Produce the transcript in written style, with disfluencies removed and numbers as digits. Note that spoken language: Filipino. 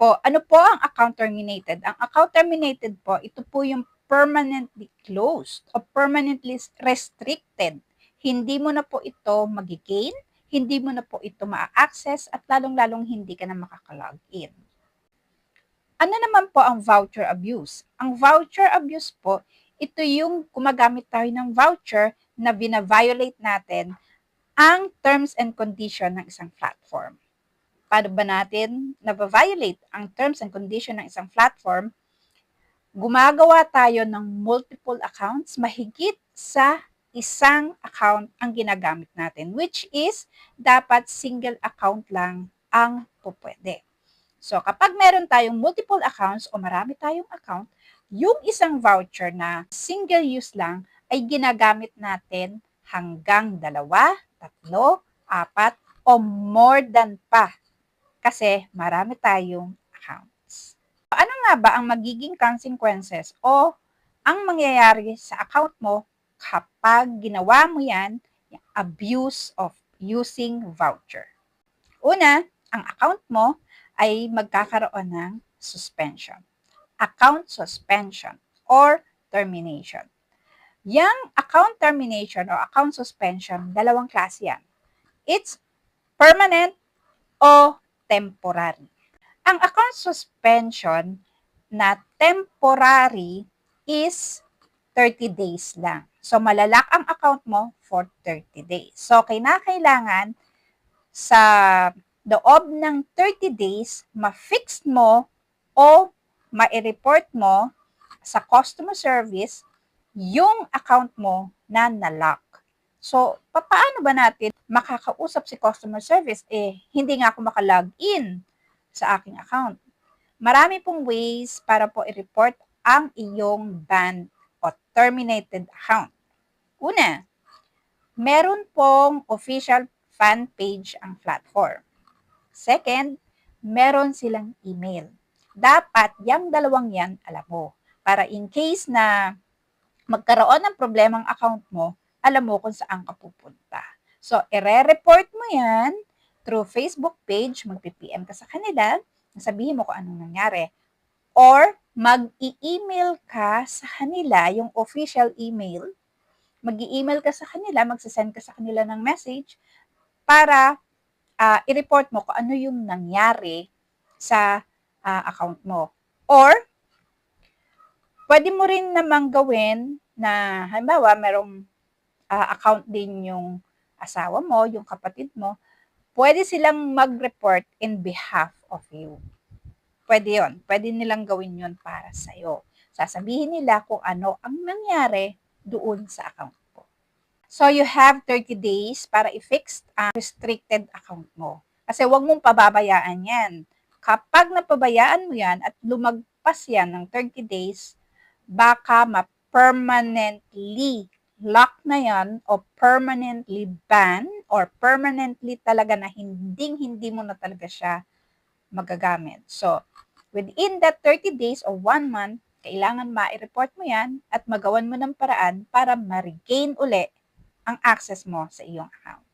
po, ano po ang account terminated? Ang account terminated po, ito po yung permanently closed o permanently restricted. Hindi mo na po ito magigain, hindi mo na po ito ma-access at lalong-lalong hindi ka na makakalogin. Ano naman po ang voucher abuse? Ang voucher abuse po, ito yung gumagamit tayo ng voucher na bina-violate natin ang terms and condition ng isang platform. Paano ba natin na-violate ang terms and condition ng isang platform? Gumagawa tayo ng multiple accounts, mahigit sa isang account ang ginagamit natin, which is dapat single account lang ang pupwede. So, kapag meron tayong multiple accounts o marami tayong account, yung isang voucher na single use lang ay ginagamit natin hanggang 2, 3, 4, o more than pa. Kasi marami tayong accounts. Ano nga ba ang magiging consequences o ang mangyayari sa account mo kapag ginawa mo yan, yung abuse of using voucher? Una, ang account mo ay magkakaroon ng suspension. Account suspension or termination. Yang account termination o account suspension, dalawang klase yan. It's permanent o temporary. Ang account suspension na temporary is 30 days lang. So, malalak ang account mo for 30 days. So, kailangan sa loob ng 30 days, ma-fix mo o ma-report mo sa customer service yung account mo na nalock. So, paano ba natin makakausap si customer service? Hindi nga ako makalogin sa aking account. Marami pong ways para po i-report ang iyong banned o terminated account. Una, meron pong official fan page ang platform. Second, meron silang email. Dapat yung dalawang yan alam mo. Para in case na magkaroon ng problema ang account mo, alam mo kung saan ka pupunta. So, i-report mo yan through Facebook page, mag-PM ka sa kanila, sabihin mo kung anong nangyari. Or, mag-i-email ka sa kanila, yung official email, mag-i-email ka sa kanila, magsasend ka sa kanila ng message para i-report mo kung ano yung nangyari sa account mo. Or, pwede mo rin namang gawin na, halimbawa, merong account din yung asawa mo, yung kapatid mo, pwede silang mag-report in behalf of you. Pwede yon. Pwede nilang gawin yon para sa'yo. Sasabihin nila kung ano ang nangyari doon sa account mo. So, you have 30 days para i-fix ang restricted account mo. Kasi huwag mong pababayaan yan. Kapag napabayaan mo yan at lumagpas yan ng 30 days, baka ma-permanently lock na yan o permanently ban or permanently talaga na hindi mo na talaga siya magagamit. So, within that 30 days o 1 month, kailangan ma-report mo yan at magawan mo ng paraan para ma-regain uli ang access mo sa iyong account.